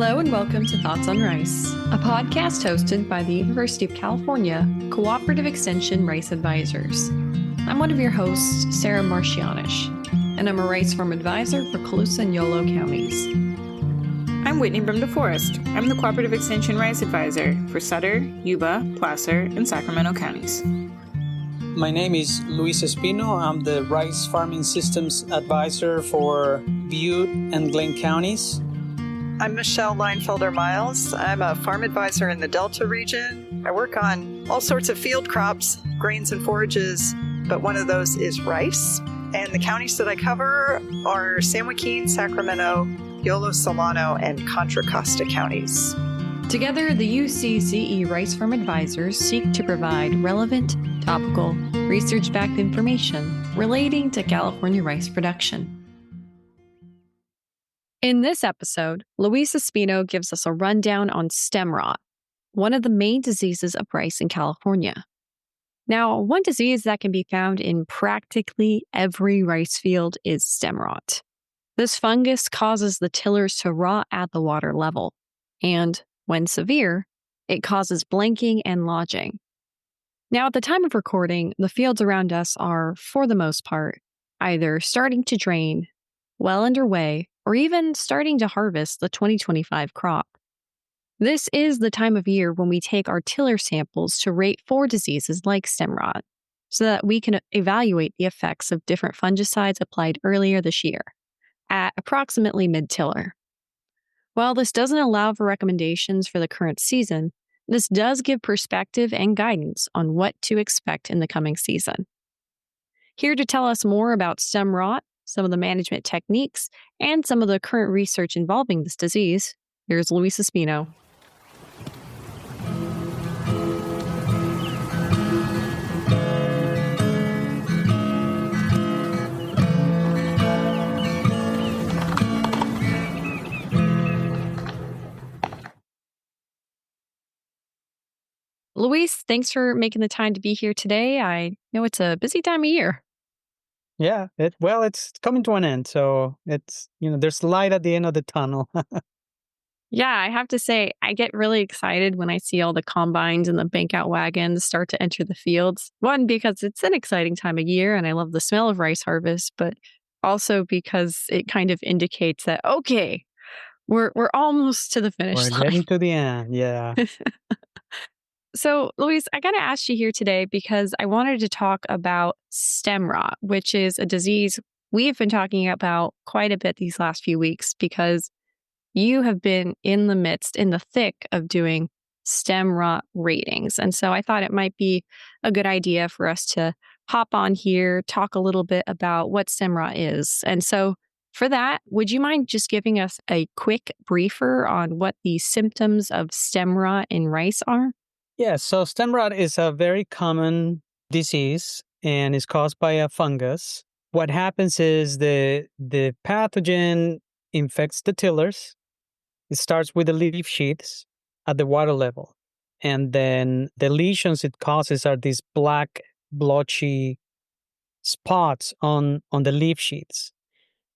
Hello and welcome to Thoughts on Rice, a podcast hosted by the University of California Cooperative Extension Rice Advisors. I'm one of your hosts, Sarah Marsh, Janish, and I'm a rice farm advisor for Colusa and Yolo counties. I'm Whitney Brim DeForest. I'm the Cooperative Extension Rice Advisor for Sutter, Yuba, Placer, and Sacramento counties. My name is Luis Espino. I'm the Rice Farming Systems Advisor for Butte and Glenn counties. I'm Michelle Leinfelder-Miles. I'm a farm advisor in the Delta region. I work on all sorts of field crops, grains and forages, but one of those is rice. And the counties that I cover are San Joaquin, Sacramento, Yolo, Solano, and Contra Costa counties. Together, the UCCE Rice Farm Advisors seek to provide relevant, topical, research-backed information relating to California rice production. In this episode, Luis Espino gives us a rundown on stem rot, one of the main diseases of rice in California. Now, one disease that can be found in practically every rice field is stem rot. This fungus causes the tillers to rot at the water level, and when severe, it causes blanking and lodging. Now, at the time of recording, the fields around us are, for the most part, either starting to drain, well underway, or even starting to harvest the 2025 crop. This is the time of year when we take our tiller samples to rate for diseases like stem rot, so that we can evaluate the effects of different fungicides applied earlier this year, at approximately mid-tiller. While this doesn't allow for recommendations for the current season, this does give perspective and guidance on what to expect in the coming season. Here to tell us more about stem rot, some of the management techniques, and some of the current research involving this disease, here's Luis Espino. Luis, thanks for making the time to be here today. I know it's a busy time of year. Yeah, it's coming to an end, so there's light at the end of the tunnel. Yeah, I have to say, I get really excited when I see all the combines and the bank out wagons start to enter the fields. One, because it's an exciting time of year and I love the smell of rice harvest, but also because it kind of indicates that, okay, we're almost to the finish line. We're getting to the end, yeah. So, Luis, I got to ask you here today because I wanted to talk about stem rot, which is a disease we've been talking about quite a bit these last few weeks because you have been in the thick of doing stem rot ratings. And so I thought it might be a good idea for us to hop on here, talk a little bit about what stem rot is. And so for that, would you mind just giving us a quick briefer on what the symptoms of stem rot in rice are? Yeah, so stem rot is a very common disease and is caused by a fungus. What happens is the pathogen infects the tillers. It starts with the leaf sheaths at the water level. And then the lesions it causes are these black, blotchy spots on the leaf sheaths.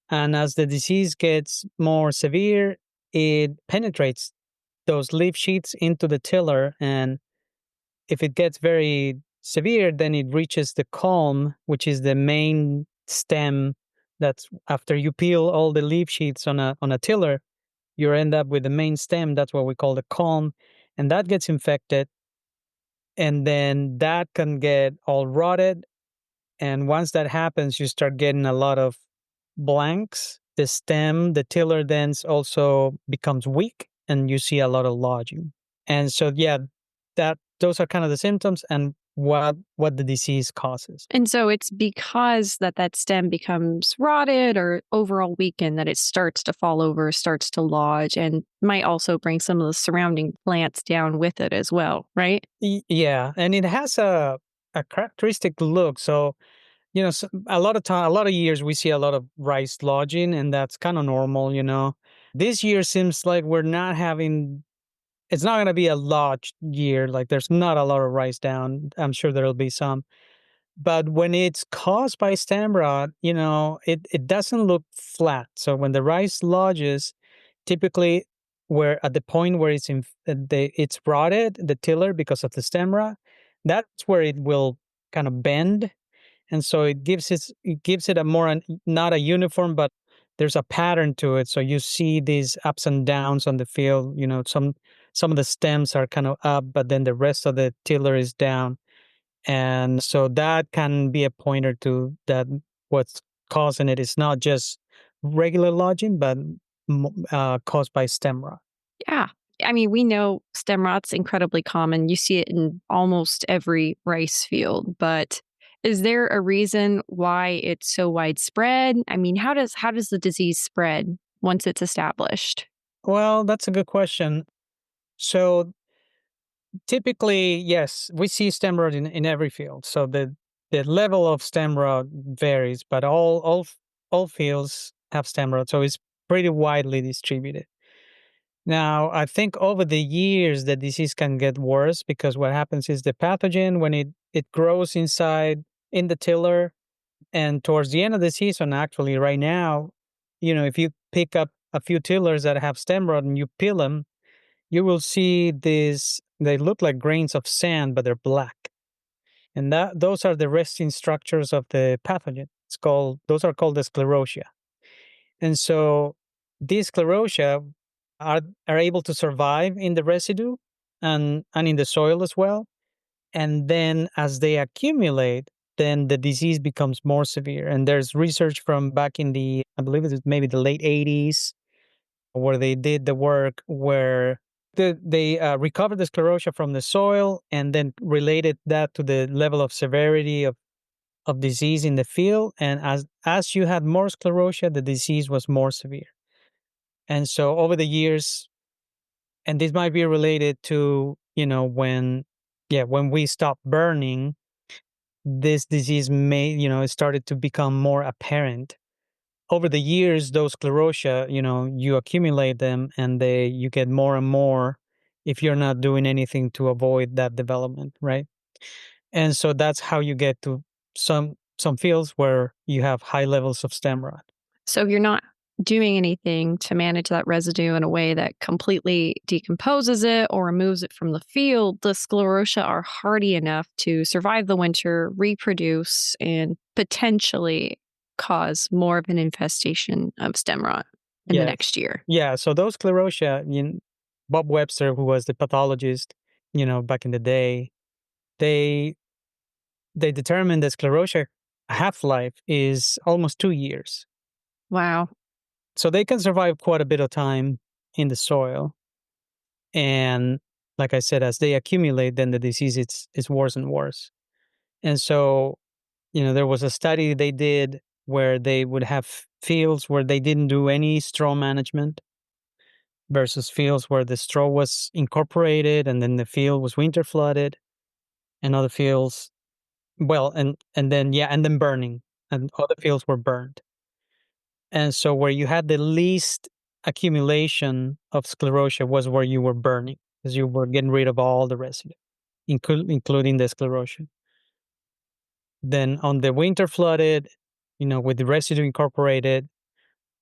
And as the disease gets more severe, it penetrates those leaf sheaths into the tiller, and if it gets very severe, then it reaches the culm, which is the main stem. That's after you peel all the leaf sheaths on a tiller, you end up with the main stem. That's what we call the culm, and that gets infected, and then that can get all rotted. And once that happens, you start getting a lot of blanks. The stem, the tiller, then also becomes weak, and you see a lot of lodging. And so, yeah, those are kind of the symptoms and what the disease causes. And so it's because that stem becomes rotted or overall weakened that it starts to fall over, starts to lodge, and might also bring some of the surrounding plants down with it as well, right? Yeah, and it has a characteristic look. So, a lot of years we see a lot of rice lodging, and that's kind of normal, This year seems like we're not having... It's not going to be a lodged year. Like there's not a lot of rice down. I'm sure there'll be some. But when it's caused by stem rot, it doesn't look flat. So when the rice lodges, typically where at the point where it's rotted, the tiller, because of the stem rot, that's where it will kind of bend, and so it gives it a more not a uniform, but there's a pattern to it. So you see these ups and downs on the field. Some of the stems are kind of up, but then the rest of the tiller is down, and so that can be a pointer to that what's causing it is not just regular lodging, but caused by stem rot. Yeah. I mean, we know stem rot's incredibly common. You see it in almost every rice field, but is there a reason why it's so widespread? I mean, how does the disease spread once it's established? Well, that's a good question. So typically, yes, we see stem rot in every field. So the level of stem rot varies, but all fields have stem rot, so it's pretty widely distributed. Now, I think over the years, the disease can get worse because what happens is the pathogen, when it grows inside in the tiller, and towards the end of the season, actually, right now, if you pick up a few tillers that have stem rot and you peel them, you will see these, they look like grains of sand, but they're black. And those are the resting structures of the pathogen. Those are called the sclerotia. And so these sclerotia are able to survive in the residue and in the soil as well. And then as they accumulate, then the disease becomes more severe. And there's research from back in I believe it was maybe the late 80s, where they did the work where they recovered the sclerotia from the soil and then related that to the level of severity of disease in the field. And as you had more sclerotia, the disease was more severe. And so over the years, and this might be related to, when we stop burning, this disease it started to become more apparent. Over the years, those sclerotia, you accumulate them and you get more and more if you're not doing anything to avoid that development, right? And so that's how you get to some fields where you have high levels of stem rot. So if you're not doing anything to manage that residue in a way that completely decomposes it or removes it from the field, the sclerotia are hardy enough to survive the winter, reproduce, and potentially cause more of an infestation of stem rot in the Yes. next year. Yeah, so those sclerotia, Bob Webster, who was the pathologist, back in the day, they determined that sclerotia half-life is almost 2 years. Wow. So they can survive quite a bit of time in the soil. And like I said, as they accumulate, then the disease is worse and worse. And so, there was a study they did where they would have fields where they didn't do any straw management versus fields where the straw was incorporated and then the field was winter flooded, and other fields, well, and then burning, and other fields were burned. And so where you had the least accumulation of sclerotia was where you were burning, because you were getting rid of all the residue, including the sclerotia. Then on the winter flooded, with the residue incorporated,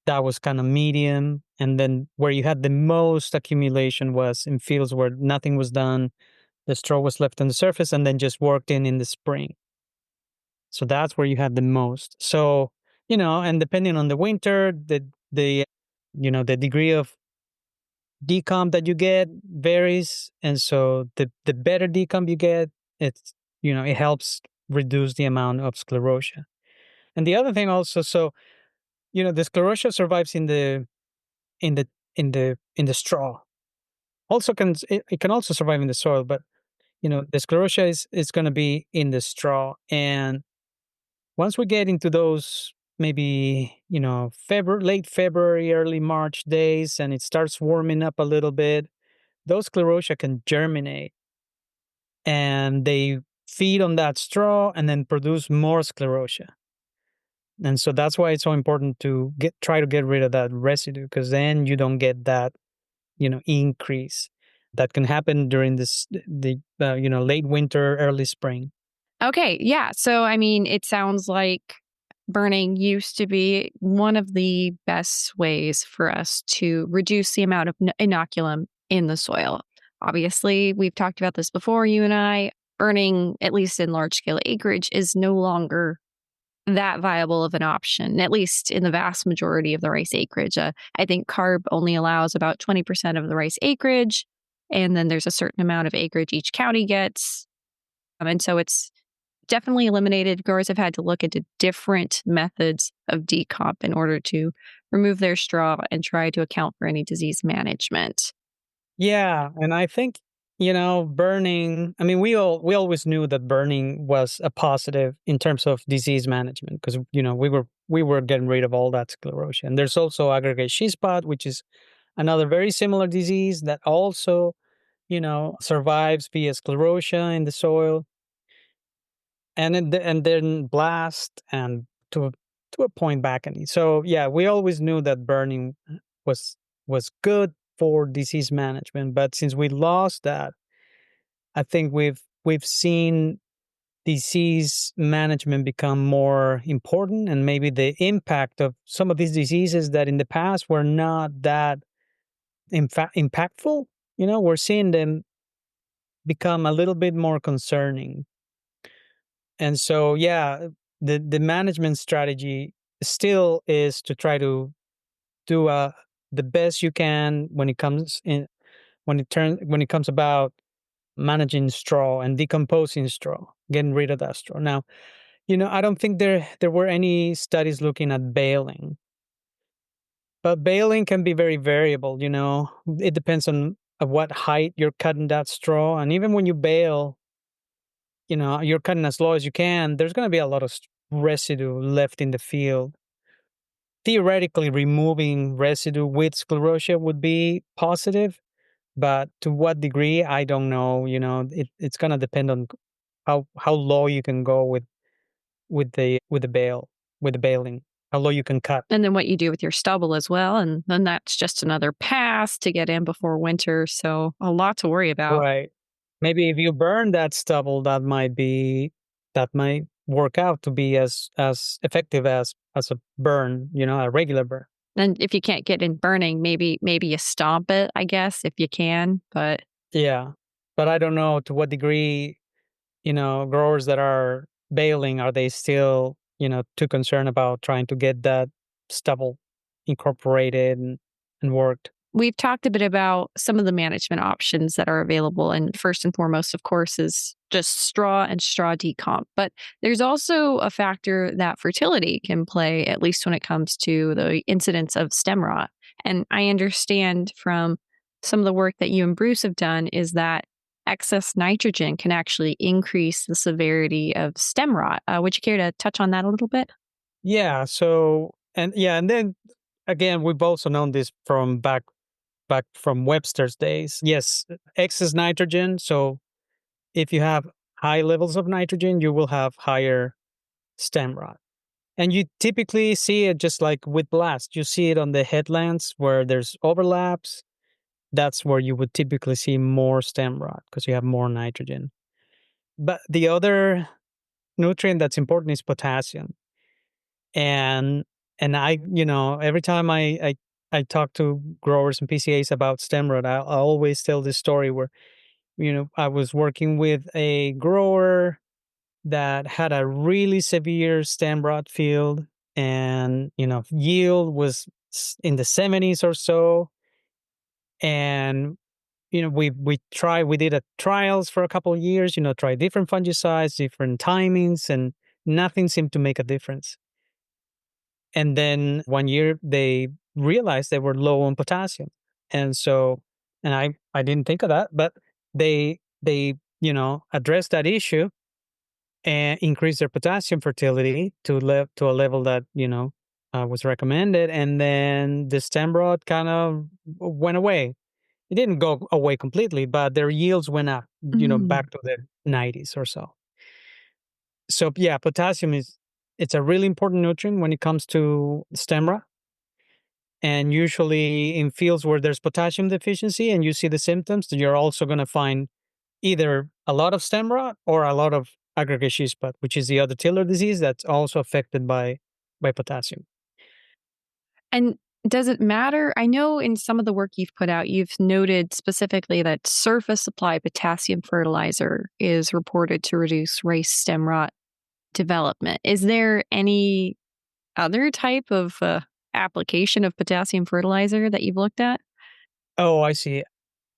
that was kind of medium. And then where you had the most accumulation was in fields where nothing was done. The straw was left on the surface and then just worked in the spring. So that's where you had the most. So, and depending on the winter, the degree of decomp that you get varies. And so the better decomp you get, it helps reduce the amount of sclerotia. And the other thing also, so, the sclerotia survives in the straw. Also it can also survive in the soil, but the sclerotia is going to be in the straw. And once we get into those maybe late February, early March days, and it starts warming up a little bit, those sclerotia can germinate, and they feed on that straw and then produce more sclerotia. And so that's why it's so important to try to get rid of that residue, because then you don't get that increase that can happen during the late winter, early spring. Okay. Yeah. So, I mean, it sounds like burning used to be one of the best ways for us to reduce the amount of inoculum in the soil. Obviously, we've talked about this before, you and I. Burning, at least in large scale acreage, is no longer that viable of an option, at least in the vast majority of the rice acreage. I think CARB only allows about 20% of the rice acreage, and then there's a certain amount of acreage each county gets. And so it's definitely eliminated. Growers have had to look into different methods of decomp in order to remove their straw and try to account for any disease management. Yeah, and I think, burning, I mean, we always knew that burning was a positive in terms of disease management because, we were getting rid of all that sclerotia. And there's also aggregate sheath spot, which is another very similar disease that also, survives via sclerotia in the soil and then blast and to a point back. And so, yeah, we always knew that burning was was good for disease management, but since we lost that, I think we've seen disease management become more important, and maybe the impact of some of these diseases that in the past were not that impactful, we're seeing them become a little bit more concerning. And so, yeah, the management strategy still is to try to do the best you can when it comes about managing straw and decomposing straw, getting rid of that straw. Now, I don't think there were any studies looking at baling, but baling can be very variable. It depends on at what height you're cutting that straw, and even when you bale, you're cutting as low as you can. There's going to be a lot of residue left in the field. Theoretically, removing residue with sclerotia would be positive, but to what degree, I don't know. It's going to depend on how low you can go with the bale with the baling, how low you can cut. And then what you do with your stubble as well. And then that's just another pass to get in before winter. So a lot to worry about. Right. Maybe if you burn that stubble, that might work out to be as effective as a burn, a regular burn. And if you can't get in burning, maybe you stomp it, I guess, if you can. But Yeah. But I don't know to what degree, growers that are baling, are they still, too concerned about trying to get that stubble incorporated and worked? we've talked a bit about some of the management options that are available. And first and foremost, of course, is just straw and straw decomp. But there's also a factor that fertility can play, at least when it comes to the incidence of stem rot. And I understand from some of the work that you and Bruce have done is that excess nitrogen can actually increase the severity of stem rot. Would you care to touch on that a little bit? Yeah. So, and then again, we've also known this from back from Webster's days. Yes, excess nitrogen. So if you have high levels of nitrogen, you will have higher stem rot. And you typically see it just like with blast. You see it on the headlands where there's overlaps. That's where you would typically see more stem rot because you have more nitrogen. But the other nutrient that's important is potassium. And I, every time I talk to growers and PCAs about stem rot, I always tell this story where, I was working with a grower that had a really severe stem rot field, and, yield was in the 70s or so. And, we did trials for a couple of years, try different fungicides, different timings, and nothing seemed to make a difference. And then one year they realized they were low on potassium. And so, and I didn't think of that, but they, addressed that issue and increased their potassium fertility to a level that, was recommended. And then the stem rot kind of went away. It didn't go away completely, but their yields went up, back to the 90s or so. So yeah, potassium it's a really important nutrient when it comes to stem rot. And usually in fields where there's potassium deficiency and you see the symptoms, you're also going to find either a lot of stem rot or a lot of aggregate sheath spot, which is the other tiller disease that's also affected by by potassium. And does it matter? I know in some of the work you've put out, you've noted specifically that surface applied potassium fertilizer is reported to reduce rice stem rot development. Is there any other type of application of potassium fertilizer that you've looked at? Oh, I see.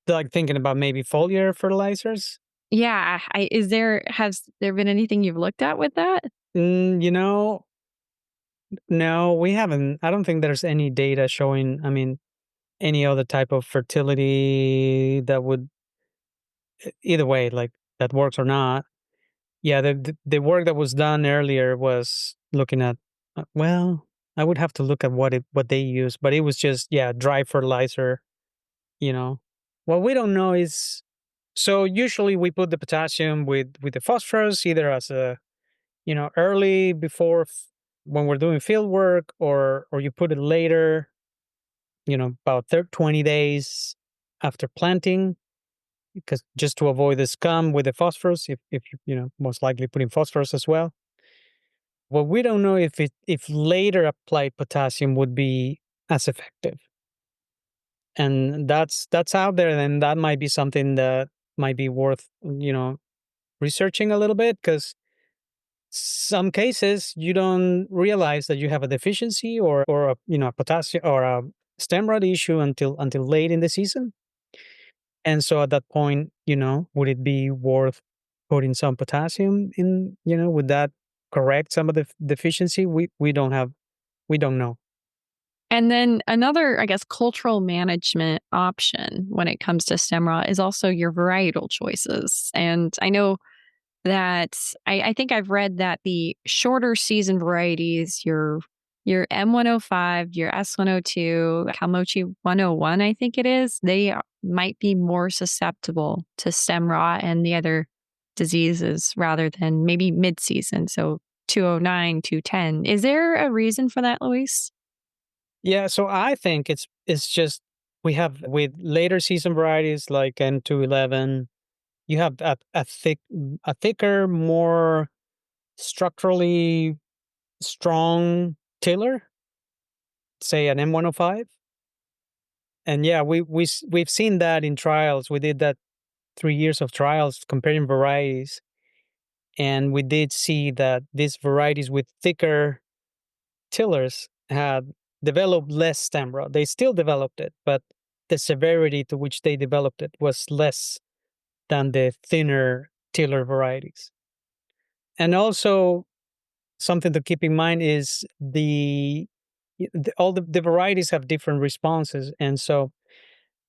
Like thinking about maybe foliar fertilizers? Yeah, has there been anything you've looked at with that? You know, no, we haven't. I don't think there's any data showing, I mean, any other type of fertility that would, either way, like that works or not. Yeah, the work that was done earlier was looking at, well, I would have to look at what they use, but it was just, yeah, dry fertilizer, you know. What we don't know is, so usually we put the potassium with the phosphorus either as a, early before when we're doing field work, or you put it later, about 20 days after planting, because just to avoid the scum with the phosphorus, if most likely putting phosphorus as well. Well, we don't know if later applied potassium would be as effective, and that's out there. And that might be something that might be worth researching a little bit, because some cases you don't realize that you have a deficiency or a potassium or a stem rot issue until late in the season. And so at that point, would it be worth putting some potassium in? Would that correct some of the deficiency? We don't know. And then another, I guess, cultural management option when it comes to stem rot is also your varietal choices. And I know that I think I've read that the shorter season varieties, your M105, your S102, Kalmochi 101, I think it is, they might be more susceptible to stem rot and the other diseases rather than maybe mid-season. So 209, 210. Is there a reason for that, Luis? Yeah, so I think it's just we have with later season varieties like N211, you have a thicker, more structurally strong tiller, say an M105. And yeah, we've seen that in trials. We did that 3 years of trials comparing varieties, and we did see that these varieties with thicker tillers had developed less stem rot. They still developed it, but the severity to which they developed it was less than the thinner tiller varieties. And also, something to keep in mind is all the varieties have different responses, and so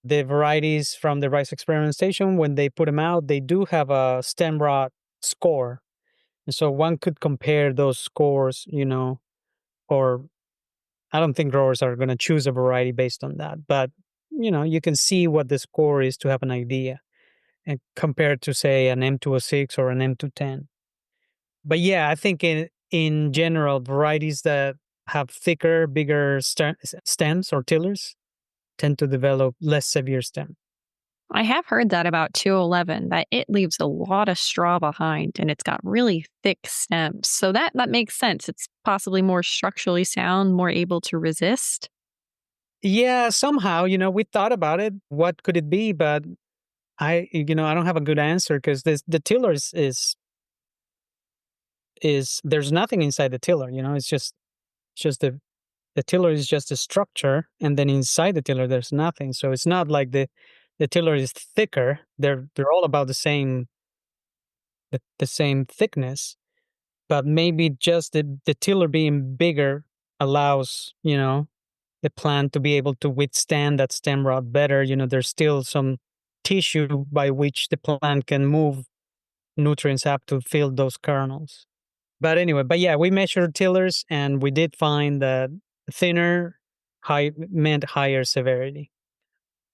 the varieties from the rice experimentation, when they put them out, they do have a stem rot score, and so one could compare those scores, or I don't think growers are going to choose a variety based on that, but you can see what the score is to have an idea, and compared to say an M206 or an M210. But yeah, I think in general, varieties that have thicker, bigger stems or tillers tend to develop less severe stem. I have heard that about 211, that it leaves a lot of straw behind and it's got really thick stems. So that makes sense. It's possibly more structurally sound, more able to resist. Yeah, somehow, we thought about it. What could it be? But I don't have a good answer, because the tiller is there's nothing inside the tiller. It's just the tiller is just a structure, and then inside the tiller there's nothing. So it's not like the tiller is thicker. They're all about the same thickness, but maybe just the tiller being bigger allows the plant to be able to withstand that stem rot better. There's still some tissue by which the plant can move nutrients up to fill those kernels. But anyway, yeah, we measured tillers and we did find that thinner meant higher severity.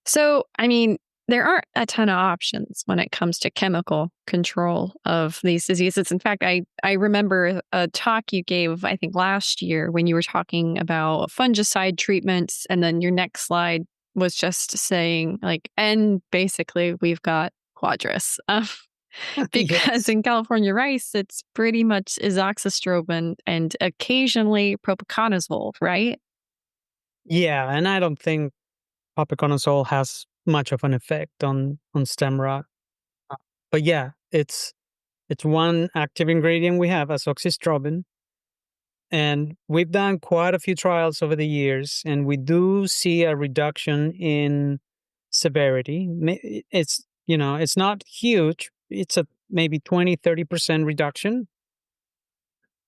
So, I mean, there aren't a ton of options when it comes to chemical control of these diseases. In fact, I remember a talk you gave, I think last year, when you were talking about fungicide treatments. And then your next slide was just saying, like, and basically we've got Quadris. Because Yes. in California rice, it's pretty much azoxystrobin and occasionally propiconazole, right? Yeah, and I don't think propiconazole has much of an effect on stem rot. Uh, But yeah, it's one active ingredient we have, azoxystrobin, and we've done quite a few trials over the years, and we do see a reduction in severity. It's it's not huge. It's a maybe 20-30% reduction,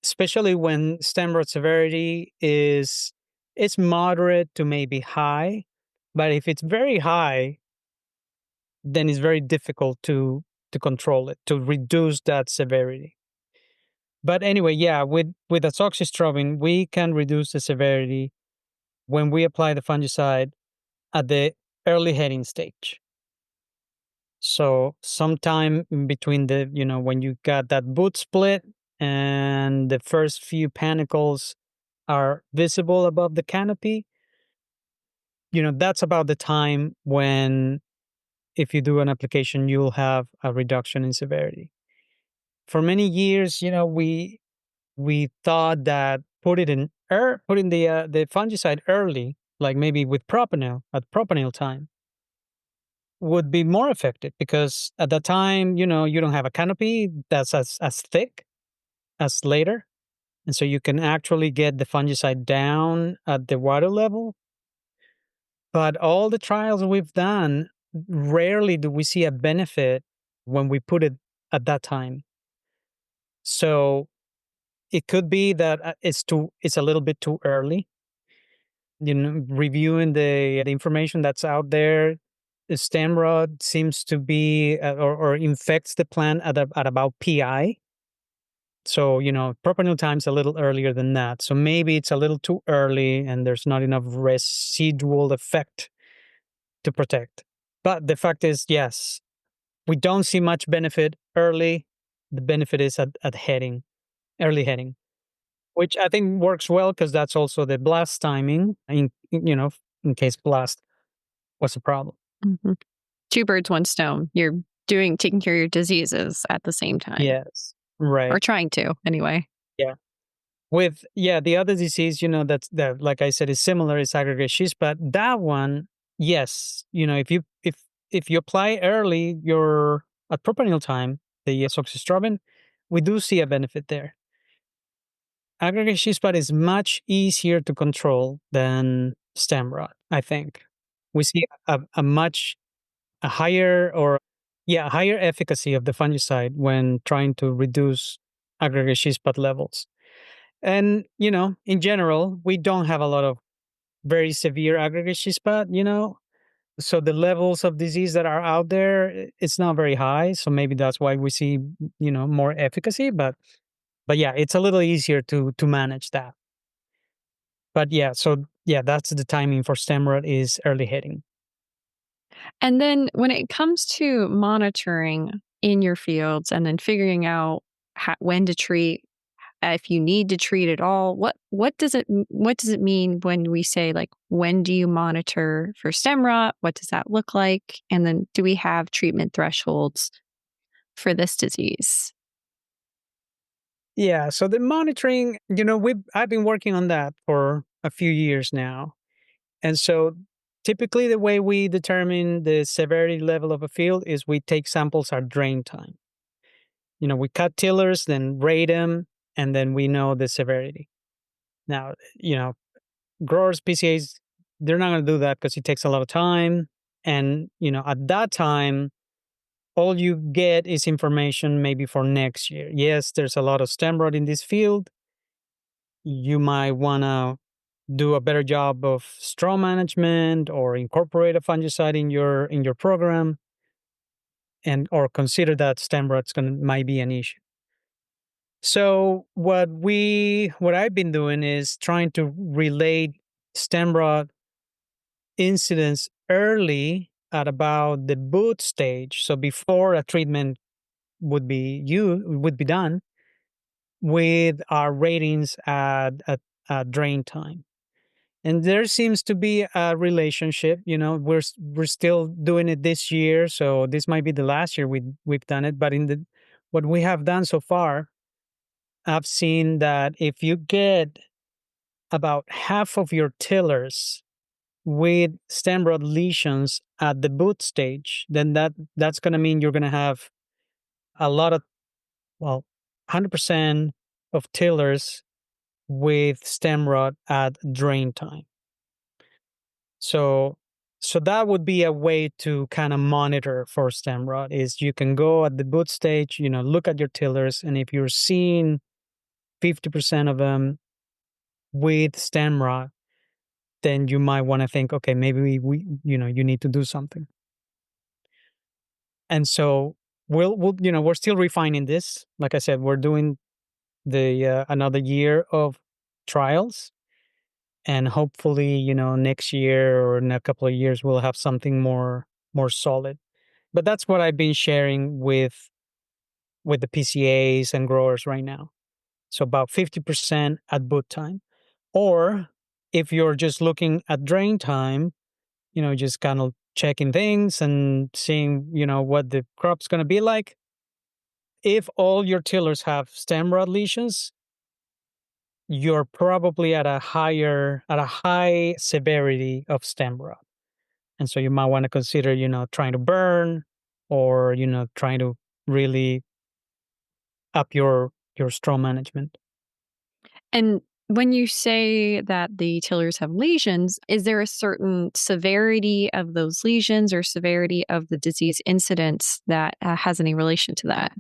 especially when stem rot severity is it's moderate to maybe high. But if it's very high, then it's very difficult to control it, to reduce that severity. But anyway, yeah, with azoxystrobin, we can reduce the severity when we apply the fungicide at the early heading stage. So sometime in between when you got that boot split and the first few panicles are visible above the canopy, that's about the time when if you do an application, you'll have a reduction in severity. For many years, we thought that putting the fungicide early, like maybe with propanil at propanil time, would be more effective because at that time, you don't have a canopy that's as thick as later, and so you can actually get the fungicide down at the water level. But all the trials we've done, rarely do we see a benefit when we put it at that time. So it could be that it's a little bit too early. Reviewing the information that's out there, the stem rot seems to be or infects the plant at about PI. So propanil time's a little earlier than that. So maybe it's a little too early, and there's not enough residual effect to protect. But the fact is, yes, we don't see much benefit early. The benefit is at early heading, which I think works well because that's also the blast timing in case blast was a problem. Mhm. Two birds, one stone. You're taking care of your diseases at the same time, Yes. or Right. trying to anyway. Yeah. The other disease, that like I said is similar is aggregate sheath, but that one, yes, if you apply early your at propanil time, the azoxystrobin, we do see a benefit there. Aggregate sheath spot is much easier to control than stem rot, I think. We see a much a higher or yeah, a higher efficacy of the fungicide when trying to reduce aggregate sheath spot levels. And, in general, we don't have a lot of very severe aggregate sheath spot, so the levels of disease that are out there, it's not very high. So maybe that's why we see, more efficacy. But yeah, it's a little easier to manage that. But yeah, so yeah, that's the timing for stem rot is early hitting. And then when it comes to monitoring in your fields and then figuring out when to treat, if you need to treat at all, what does it mean when we say, like, when do you monitor for stem rot? What does that look like? And then do we have treatment thresholds for this disease? Yeah, so the monitoring, I've been working on that for a few years now. And so typically the way we determine the severity level of a field is we take samples at drain time. We cut tillers, then rate them, and then we know the severity. Now, growers, PCAs, they're not going to do that because it takes a lot of time. And, at that time, all you get is information maybe for next year. Yes, there's a lot of stem rot in this field. You might want to do a better job of straw management or incorporate a fungicide in your program and or consider that stem rot's might be an issue. So what I've been doing is trying to relate stem rot incidents early at about the boot stage. So before a treatment would be done with our ratings at drain time. And there seems to be a relationship. We're still doing it this year, so this might be the last year we've done it. But in the what we have done so far, I've seen that if you get about half of your tillers with stem rot lesions at the boot stage, then that's going to mean you're going to have a lot of, well, 100% of tillers with stem rot at drain time. So that would be a way to kind of monitor for stem rot. Is you can go at the boot stage, look at your tillers, and if you're seeing 50% of them with stem rot, then you might want to think, okay, maybe you need to do something. And so we're still refining this. Like I said, we're doing the another year of trials, and hopefully, next year or in a couple of years, we'll have something more solid. But that's what I've been sharing with the PCAs and growers right now. So about 50% at boot time. Or if you're just looking at drain time, just kind of checking things and seeing, what the crop's going to be like. If all your tillers have stem rot lesions, you're probably at a high severity of stem rot. And so you might want to consider, trying to burn or, trying to really up your straw management. And when you say that the tillers have lesions, is there a certain severity of those lesions or severity of the disease incidence that has any relation to that?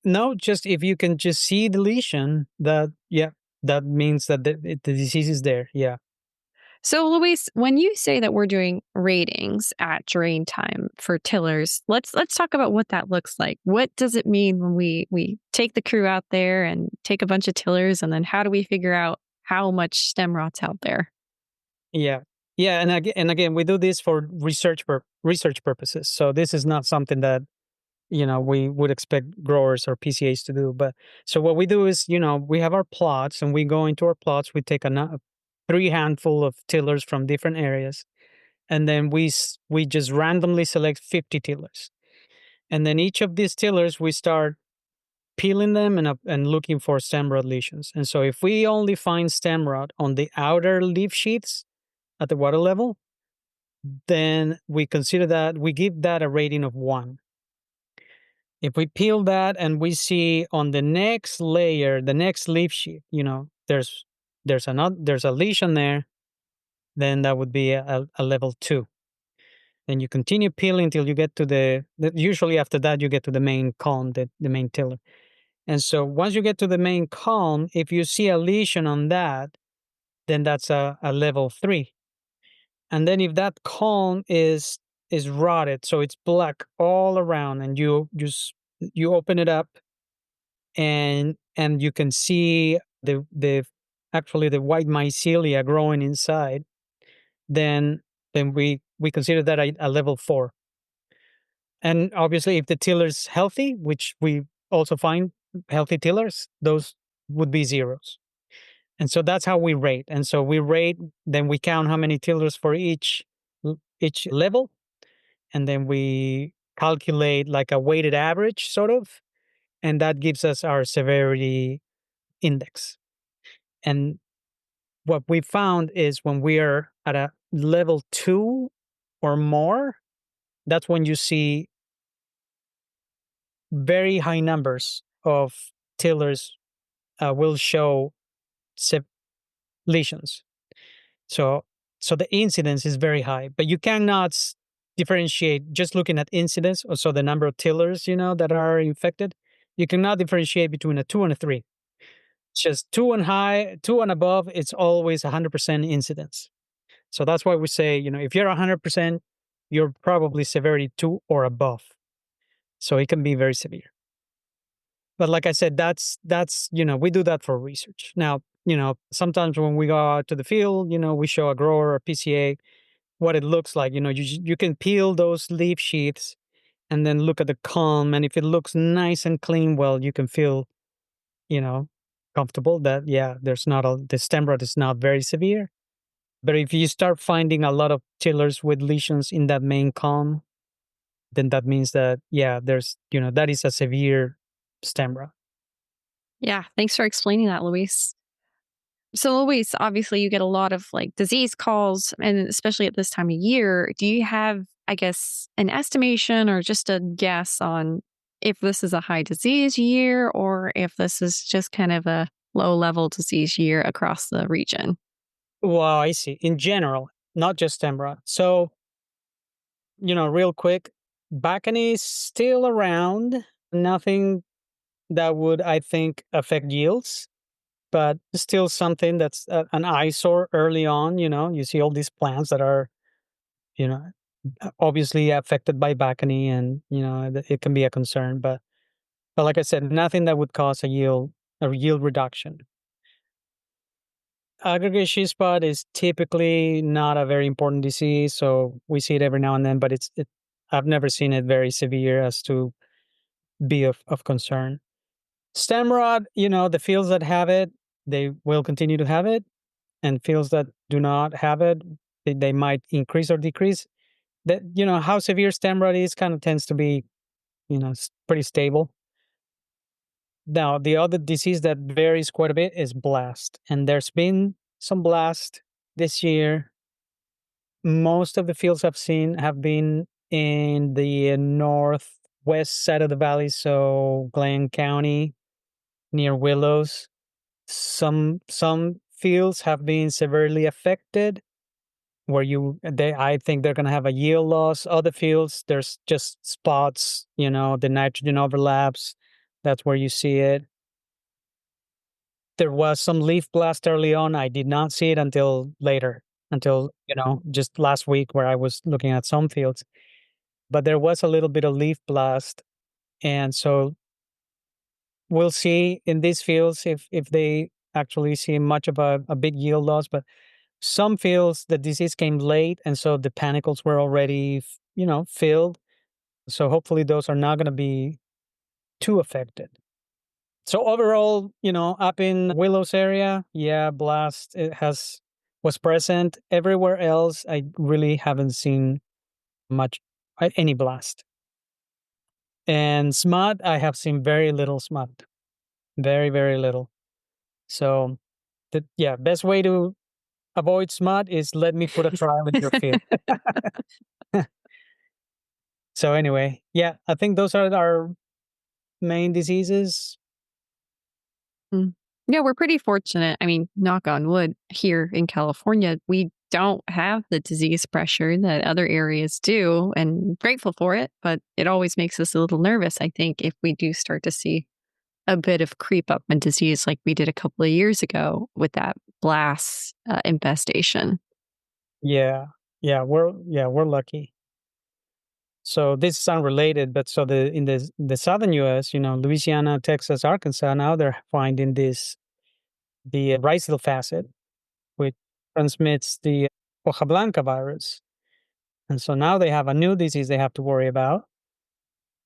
No, just if you can just see the lesion, that means that the disease is there. Yeah. So, Luis, when you say that we're doing ratings at drain time for tillers, let's talk about what that looks like. What does it mean when we take the crew out there and take a bunch of tillers, and then how do we figure out how much stem rot's out there? Yeah. Yeah, and again, we do this for research purposes. So this is not something that we would expect growers or PCAs to do. But so what we do is, we have our plots, and we go into our plots. We take a 3 handful of tillers from different areas, and then we just randomly select 50 tillers, and then each of these tillers we start peeling them and looking for stem rot lesions. And so if we only find stem rot on the outer leaf sheaths at the water level, then we give that a rating of 1. If we peel that and we see on the next layer, the next leaf sheath, there's a lesion there, then that would be a level 2. Then you continue peeling until you get to usually after that you get to the main column, the main tiller. And so once you get to the main column, if you see a lesion on that, then that's a level 3. And then if that column is rotted, so it's black all around, and you open it up, and you can see the actually the white mycelia growing inside, then we consider that a level 4. And obviously, if the tiller's healthy, which we also find healthy tillers, those would be zeros. And so that's how we rate. And so we rate, then we count how many tillers for each level, and then we calculate like a weighted average, sort of, and that gives us our severity index. And what we found is when we are at a level 2 or more, that's when you see very high numbers of tillers will show lesions. So the incidence is very high, but you cannot differentiate just looking at incidence, or so the number of tillers, that are infected. You cannot differentiate between a 2 and a 3. It's just 2 and above, it's always 100% incidence. So that's why we say, if you're 100%, you're probably severity 2 or above. So it can be very severe. But like I said, that's we do that for research. Now, sometimes when we go out to the field, we show a grower or PCA what it looks like. You can peel those leaf sheaths and then look at the culm, and if it looks nice and clean, well, you can feel, comfortable that there's not the stem rot is not very severe. But if you start finding a lot of tillers with lesions in that main column, then that means that, yeah, that is a severe stem rot. Yeah, thanks for explaining that, Luis. So, Luis, obviously, you get a lot of disease calls, and especially at this time of year. Do you have, I guess, an estimation or just a guess on if this is a high disease year or if this is just kind of a low level disease year across the region? Well, I see. In general, not just stem rot. So, real quick, Bacony is still around. Nothing that would, I think, affect yields, but still something that's an eyesore early on. You see all these plants that are, you know, obviously affected by Bacony, and it can be a concern. But like I said, nothing that would cause a yield reduction. Aggregate sheath spot is typically not a very important disease, so we see it every now and then, but I've never seen it very severe as to be of concern. Stem rot, the fields that have it, they will continue to have it, and fields that do not have it, they might increase or decrease. That how severe stem rot is kind of tends to be pretty stable. Now, the other disease that varies quite a bit is blast, and there's been some blast this year. Most of the fields I've seen have been in the northwest side of the valley, so Glenn County near Willows. Some fields have been severely affected, where I think they're going to have a yield loss. Other fields, there's just spots, the nitrogen overlaps. That's where you see it. There was some leaf blast early on. I did not see it until later, until, just last week where I was looking at some fields. But there was a little bit of leaf blast. And so we'll see in these fields if they actually see much of a big yield loss. But some fields, the disease came late. And so the panicles were already, filled. So hopefully those are not going to be too affected. So overall, up in Willows area, yeah, blast was present. Everywhere else, I really haven't seen much any blast. And smut, I have seen very little smut, very very little. So, best way to avoid smut is let me put a trial in your field. So anyway, yeah, I think those are our main diseases. Yeah, we're pretty fortunate. I mean, knock on wood, here in California, we don't have the disease pressure that other areas do, and grateful for it. But it always makes us a little nervous, I think, if we do start to see a bit of creep up in disease like we did a couple of years ago with that blast infestation. Yeah, we're lucky. So this is unrelated, but so in the southern U.S., Louisiana, Texas, Arkansas, now they're finding the rhizal facet, which transmits the hoja blanca virus, and so now they have a new disease they have to worry about,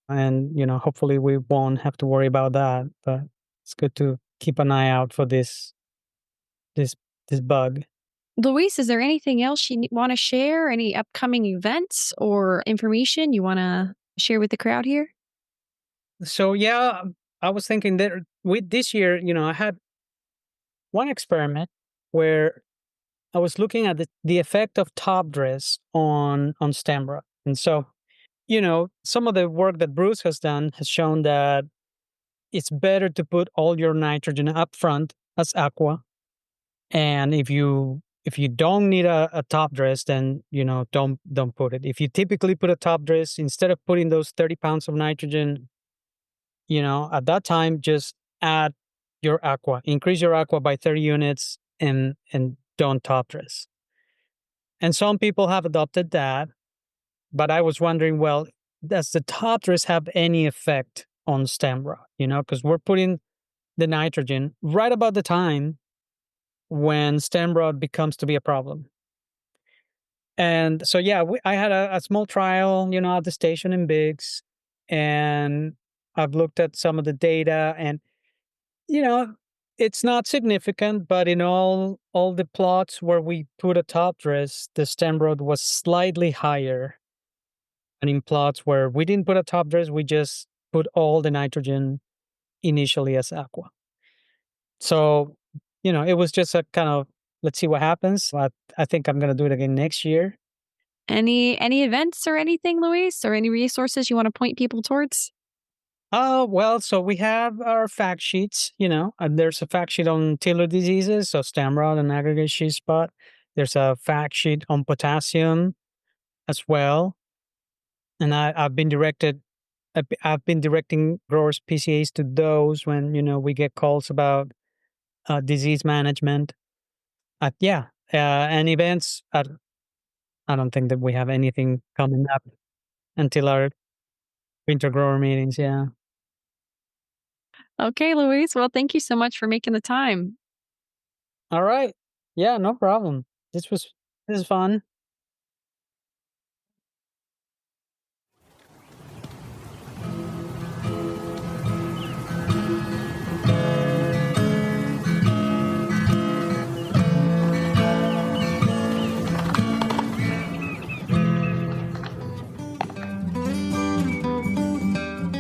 and hopefully we won't have to worry about that. But it's good to keep an eye out for this this bug. Luis, is there anything else you want to share? Any upcoming events or information you want to share with the crowd here? So yeah, I was thinking that with this year, I had one experiment where I was looking at the effect of top dress on stem rot. And so, some of the work that Bruce has done has shown that it's better to put all your nitrogen up front as aqua. And if you don't need a top dress, then don't put it. If you typically put a top dress, instead of putting those 30 pounds of nitrogen, at that time just add your aqua, increase your aqua by 30 units, and don't top dress. And some people have adopted that, but I was wondering, well, does the top dress have any effect on stem rot? Because we're putting the nitrogen right about the time when stem rot becomes to be a problem. And so, yeah, I had a small trial, at the station in Biggs, and I've looked at some of the data, and, It's not significant, but in all the plots where we put a top dress, the stem rate was slightly higher. And in plots where we didn't put a top dress, we just put all the nitrogen initially as aqua. So, it was just a kind of, let's see what happens. But I think I'm going to do it again next year. Any events or anything, Luis, or any resources you want to point people towards? Well, so we have our fact sheets, and there's a fact sheet on tiller diseases, so stem rot and aggregate sheath spot. There's a fact sheet on potassium as well. And I've been directing growers PCAs to those when, we get calls about disease management. And events. I don't think that we have anything coming up until our winter grower meetings. Yeah. Okay, Luis. Well, thank you so much for making the time. All right. Yeah, no problem. This is fun.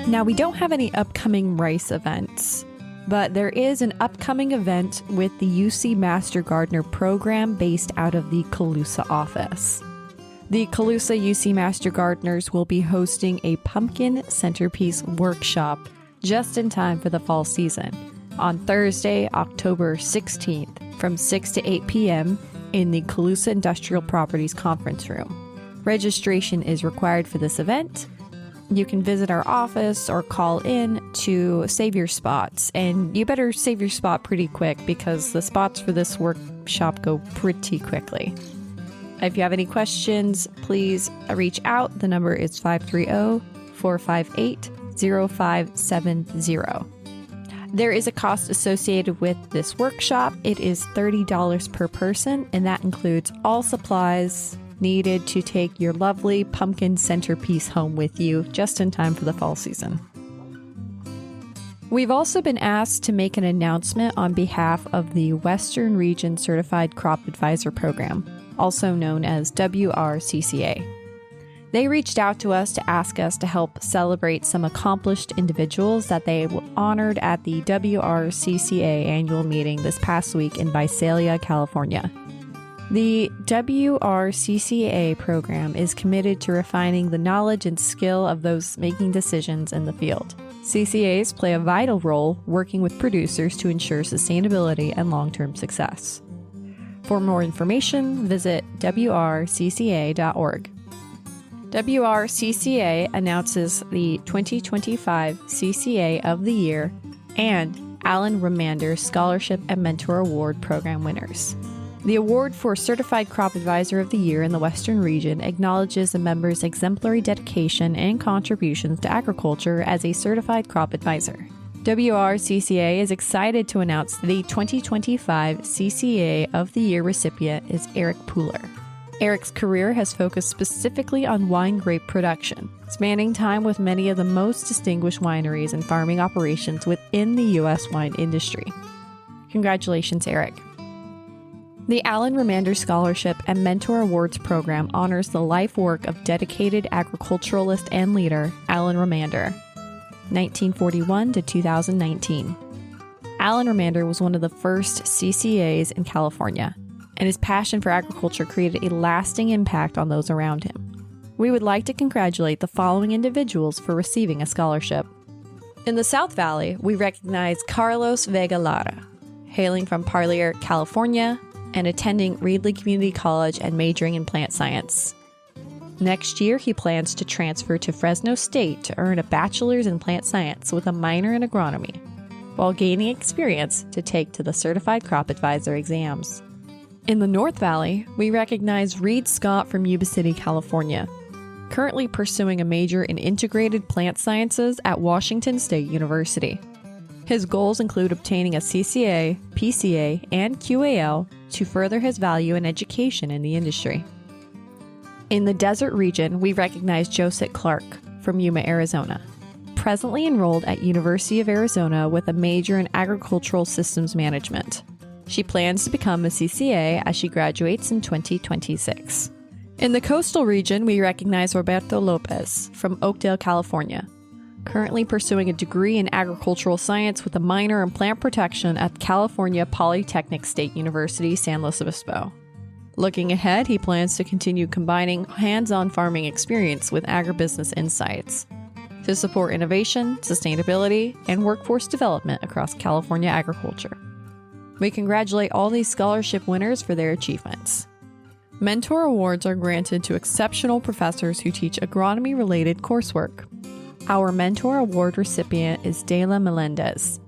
Now, we don't have any upcoming rice events, but there is an upcoming event with the UC Master Gardener program based out of the Colusa office. The Colusa UC Master Gardeners will be hosting a pumpkin centerpiece workshop just in time for the fall season on Thursday, October 16th from 6 to 8 p.m. in the Colusa Industrial Properties Conference Room. Registration is required for this event. You can visit our office or call in to save your spots. And you better save your spot pretty quick because the spots for this workshop go pretty quickly. If you have any questions, please reach out. The number is 530-458-0570. There is a cost associated with this workshop. It is $30 per person, and that includes all supplies needed to take your lovely pumpkin centerpiece home with you just in time for the fall season. We've also been asked to make an announcement on behalf of the Western Region Certified Crop Advisor Program, also known as WRCCA. They reached out to us to ask us to help celebrate some accomplished individuals that they honored at the WRCCA annual meeting this past week in Visalia, California. The WRCCA program is committed to refining the knowledge and skill of those making decisions in the field. CCAs play a vital role working with producers to ensure sustainability and long-term success. For more information, visit wrcca.org. WRCCA announces the 2025 CCA of the Year and Alan Remander Scholarship and Mentor Award Program winners. The award for Certified Crop Advisor of the Year in the Western region acknowledges a member's exemplary dedication and contributions to agriculture as a certified crop advisor. WRCCA is excited to announce the 2025 CCA of the Year recipient is Eric Pooler. Eric's career has focused specifically on wine grape production, spanning time with many of the most distinguished wineries and farming operations within the U.S. wine industry. Congratulations, Eric. The Alan Remander Scholarship and Mentor Awards program honors the life work of dedicated agriculturalist and leader Alan Remander, 1941 to 2019. Alan Remander was one of the first CCAs in California, and his passion for agriculture created a lasting impact on those around him. We would like to congratulate the following individuals for receiving a scholarship. In the South Valley, we recognize Carlos Vega Lara, hailing from Parlier, California, and attending Reedley Community College and majoring in plant science. Next year, he plans to transfer to Fresno State to earn a bachelor's in plant science with a minor in agronomy, while gaining experience to take to the Certified Crop Advisor exams. In the North Valley, we recognize Reed Scott from Yuba City, California, currently pursuing a major in integrated plant sciences at Washington State University. His goals include obtaining a CCA, PCA, and QAL to further his value in education in the industry. In the desert region, we recognize Josette Clark from Yuma, Arizona. presently enrolled at University of Arizona with a major in agricultural systems management. She plans to become a CCA as she graduates in 2026. In the coastal region, we recognize Roberto Lopez from Oakdale, California, currently pursuing a degree in agricultural science with a minor in plant protection at California Polytechnic State University, San Luis Obispo. Looking ahead, he plans to continue combining hands-on farming experience with agribusiness insights to support innovation, sustainability, and workforce development across California agriculture. We congratulate all these scholarship winners for their achievements. Mentor awards are granted to exceptional professors who teach agronomy-related coursework. Our Mentor Award recipient is Dela Melendez,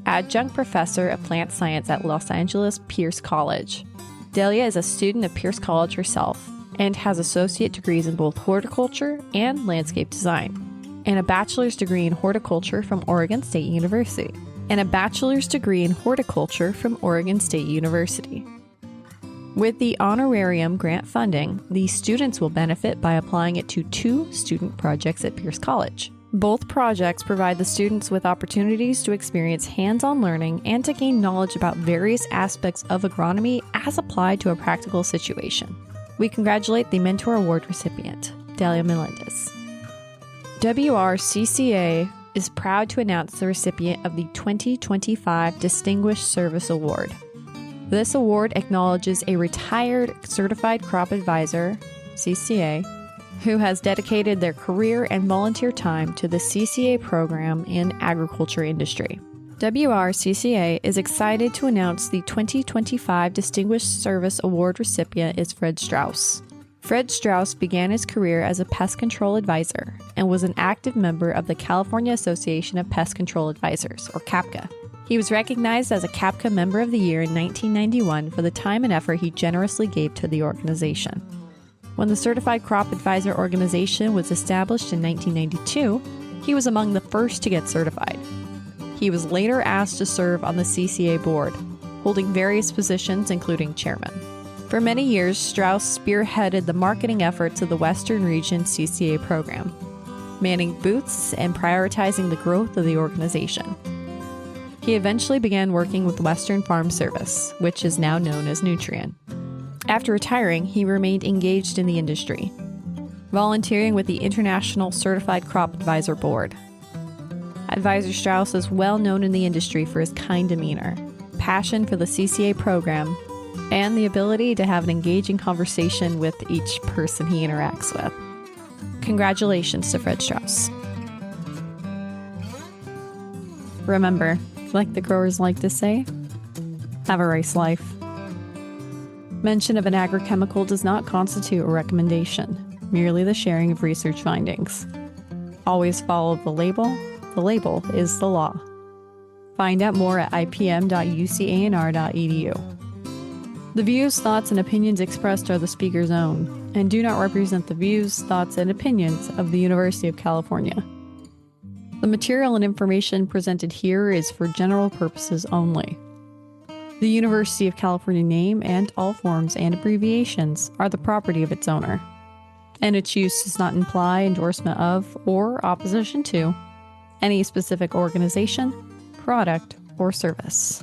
adjunct professor of plant science at Los Angeles Pierce College. Delia is a student of Pierce College herself and has associate degrees in both horticulture and landscape design, and a bachelor's degree in horticulture from Oregon State University. With the honorarium grant funding, these students will benefit by applying it to 2 student projects at Pierce College. Both projects provide the students with opportunities to experience hands-on learning and to gain knowledge about various aspects of agronomy as applied to a practical situation. We congratulate the Mentor Award recipient, Delia Melendez. WRCCA is proud to announce the recipient of the 2025 Distinguished Service Award. This award acknowledges a retired Certified Crop Advisor, CCA, who has dedicated their career and volunteer time to the CCA program in agriculture industry. WRCCA is excited to announce the 2025 Distinguished Service Award recipient is Fred Strauss. Fred Strauss began his career as a pest control advisor and was an active member of the California Association of Pest Control Advisors, or CAPCA. He was recognized as a CAPCA Member of the Year in 1991 for the time and effort he generously gave to the organization. When the Certified Crop Advisor organization was established in 1992, he was among the first to get certified. He was later asked to serve on the CCA board, holding various positions including chairman. For many years, Strauss spearheaded the marketing efforts of the Western Region CCA program, manning booths and prioritizing the growth of the organization. He eventually began working with Western Farm Service, which is now known as Nutrien. After retiring, he remained engaged in the industry, volunteering with the International Certified Crop Advisor Board. Advisor Strauss is well known in the industry for his kind demeanor, passion for the CCA program, and the ability to have an engaging conversation with each person he interacts with. Congratulations to Fred Strauss. Remember, like the growers like to say, have a rice life. Mention of an agrochemical does not constitute a recommendation, merely the sharing of research findings. Always follow the label. The label is the law. Find out more at ipm.ucanr.edu. The views, thoughts, and opinions expressed are the speaker's own and do not represent the views, thoughts, and opinions of the University of California. The material and information presented here is for general purposes only. The University of California name and all forms and abbreviations are the property of its owner, and its use does not imply endorsement of or opposition to any specific organization, product, or service.